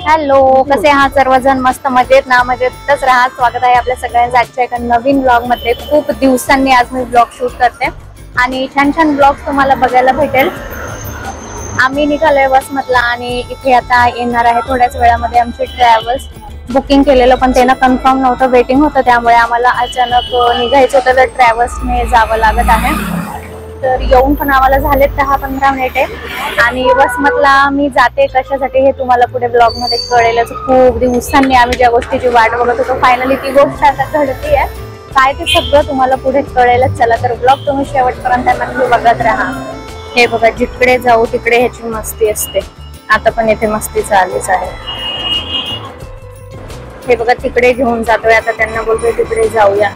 Hello, कसे आहात सर्वजण? मस्त मजेत ना? मजेतच राहा. स्वागत आहे आपल्या सगळ्यांचं आजच्या एका नवीन ब्लॉग मध्ये. खूप दिवसांनी आज मी ब्लॉग शूट करते आणि छान छान ब्लॉग तुम्हाला बघायला भेटेल. आम्ही निघालोय वसमतला आणि इथे आता येणार आहे थोड्याच वेळामध्ये आमचे ट्रॅव्हल्स. बुकिंग केलेलं पण त्यांना कन्फर्म नव्हतं, वेटिंग होतं, त्यामुळे आम्हाला अचानक निघायचं होतं तर ट्रॅव्हल्सने जावं लागत आहे. तर येऊन पण आम्हाला झाले 10-15 मिनिटे आणि वसमतला मी जाते कशासाठी हे तुम्हाला पुढे ब्लॉग मध्ये कळेलच. खूप दिवसांनी आम्ही ज्या गोष्टीची वाट बघत होतो, फायनली ती गोष्ट आता घडती आहे. काय ते सगळं तुम्हाला पुढे कळेलच. चला तर ब्लॉग तुम्ही शेवटपर्यंत नक्की बघत राहा. हे बघा, जिकडे जाऊ तिकडे ह्याची मस्ती असते. आता पण इथे मस्ती चालूच आहे. हे बघा, तिकडे घेऊन जातोय आता, त्यांना बोलतोय तिकडे जाऊया.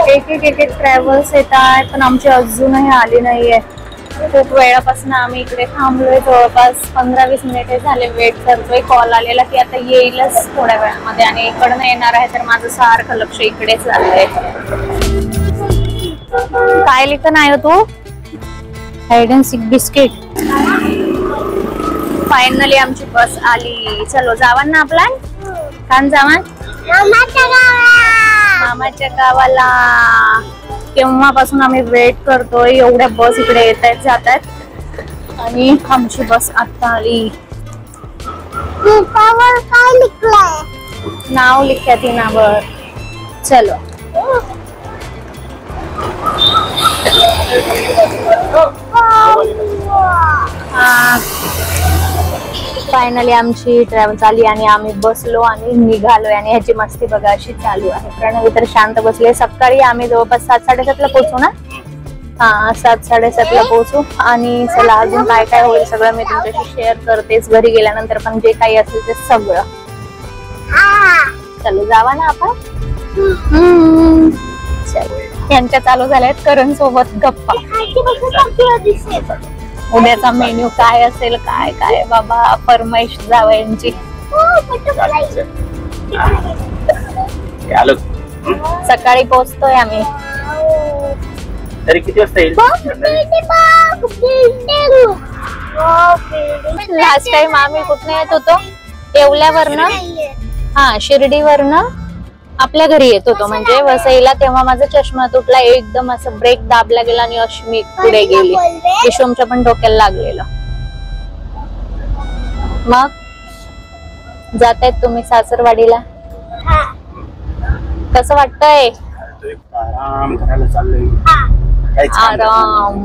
एक ट्रॅव्हल्स येत आहे पण आमची अजूनही आली नाहीये. खूप वेळापासून आम्ही इकडे थांबलोय, जवळपास 15-20 मिनिटे झाले वेट करतोय. कॉल आलेला की आता येईलच थोड्या वेळामध्ये आणि इकडनं येणार आहे, तर माझं सारखं लक्ष इकडेच चाललंय. काय लिखत नाही हो तू? Hide and seek biscuit. Finally आमची बस आली. चलो जावान ना आपला. कान जावान मामाच्या गावाला. केव्हापासून आम्ही वेट करतोय, एवढ्या बस इकडे येत आहेत जात आहेत आणि आमची बस आता आली. काय लिखलंय? नाव लिख्या ती नावर. चलो फायनली आमची ट्रॅव्हल आली आणि आम्ही बसलो आणि निघालोय आणि ह्याची मस्ती बघा अशी चालू आहे. प्रणवी तर शांत बसले. सकाळी आम्ही जवळपास 7-7:30 पोहोचू ना. 7-7:30 पोहोचू आणि चला अजून काय काय होईल सगळं मी तुमच्याशी शेअर करतेच घरी गेल्यानंतर, पण जे काही असेल ते सगळं. चलो जावा ना आपण. यांच्या चालू झाल्यात करण सोबत गप्पा. उद्याचा मेन्यू काय असेल, काय काय बाबा फरमाईश जावयांची. सकाळी पोहोचतोय आम्ही. तरी किती वाजता येईल? लास्ट टाइम आम्ही कुठे येत होतो? येवल्यावरनं, शिर्डीवरनं आपल्या घरी येत होतो म्हणजे वसईला. तेव्हा माझा चष्मा तुटला, एकदम असं ब्रेक दाबला गेला आणि अश्मी पुढे गेली. विश्वमच्या पण डोक्याला लागलेलं. मग जातायत तुम्ही सासरवाडीला? कसं वाटतंय? आराम करायला चाललंय. आराम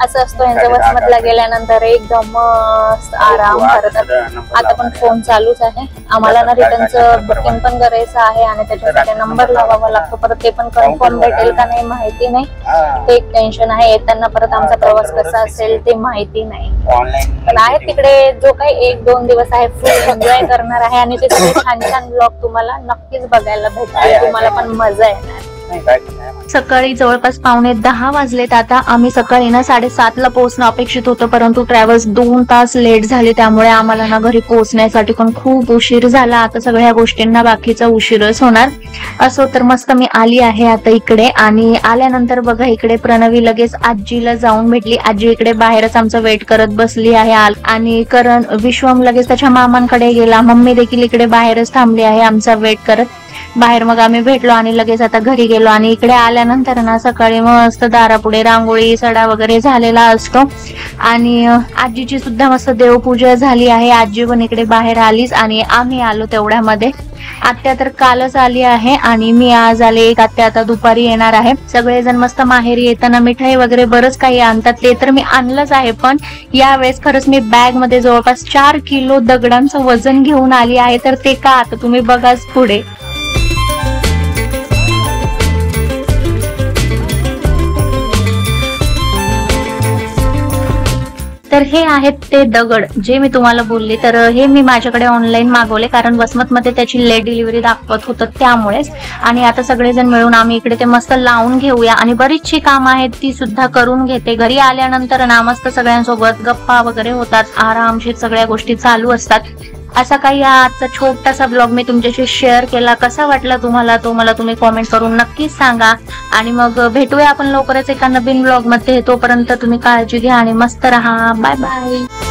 असं असतो यांच्या वसमतला गेल्यानंतर, एकदम मस्त आराम करतात. आता पण फोन चालूच आहे. आम्हाला ना रिटर्नचं बुकिंग पण करायचं आहे आणि त्याच्यासाठी नंबर लावावा लागतो. परत ते पण कन्फर्म भेटेल का नाही माहिती नाही, ते एक टेन्शन आहे. येताना परत आमचा प्रवास कसा असेल ते माहिती नाही. पण आहे तिकडे जो काही 1-2 दिवस आहे फुल एन्जॉय करणार आहे आणि ते सगळे छान छान ब्लॉग तुम्हाला नक्कीच बघायला भेटतील. तुम्हाला पण मजा येणार. सकाळी जवळपास 9:45 वाजलेत. आता आम्ही सकाळी ना 7:30ला पोहोचणं अपेक्षित होतं, परंतु ट्रॅव्हल्स 2 तास लेट झाले, त्यामुळे आम्हाला ना घरी पोहोचण्यासाठी पण खूप उशीर झाला. आता सगळ्या गोष्टींना बाकीचा उशीरच होणार. असो तर मस्त मी आली आहे आता इकडे आणि आल्यानंतर बघा इकडे प्रणवी लगेच आजीला जाऊन भेटली. आजी इकडे बाहेरच आमचं वेट करत बसली आहे आणि करण विश्वम लगेच त्याच्या मामांकडे गेला. मम्मी देखील इकडे बाहेरच थांबली आहे आमचा वेट करत बाहेर. मग आम्ही भेटलो आणि लगेच आता घरी गेलो आणि इकडे आल्यानंतर ना सकाळी मस्त दारापुढे रांगोळी सडा वगैरे झालेला असतो आणि आजीची सुद्धा मस्त देवपूजा झाली आहे. आजी पण इकडे बाहेर आलीच आणि आम्ही आलो तेवढ्यामध्ये. आत्या तर कालच आली आहे आणि मी आज आले. एक आत्या आता दुपारी येणार आहे. सगळेजण मस्त माहेरी येताना मिठाई वगैरे बरंच काही आणतात, ते तर मी आणलंच आहे. पण यावेळेस खरंच मी बॅग मध्ये जवळपास 4 किलो दगडांचं वजन घेऊन आली आहे. तर ते का आता तुम्ही बघाच पुढे. तर हे आहेत ते दगड जे मी तुम्हाला बोलले. तर हे मी माझ्याकडे ऑनलाईन मागवले कारण वसमतमध्ये त्याची लेट डिलिव्हरी दाखवत होतं त्यामुळेच. आणि आता सगळेजण मिळून आम्ही इकडे ते मस्त लावून घेऊया आणि बरीचशी कामं आहेत ती सुद्धा करून घेते. घरी आल्यानंतर ना मस्त सगळ्यांसोबत गप्पा वगैरे होतात, आरामशीर सगळ्या गोष्टी चालू असतात. असा काही हा आजचा छोटासा ब्लॉग मी तुमच्याशी शेअर केला. कसा वाटला तुम्हाला तो मला तुम्ही कॉमेंट करून नक्कीच सांगा. आणि मग भेटूया आपण लवकरच एका नवीन ब्लॉग मध्ये. तोपर्यंत तुम्ही काळजी घ्या आणि मस्त राहा. Bye bye.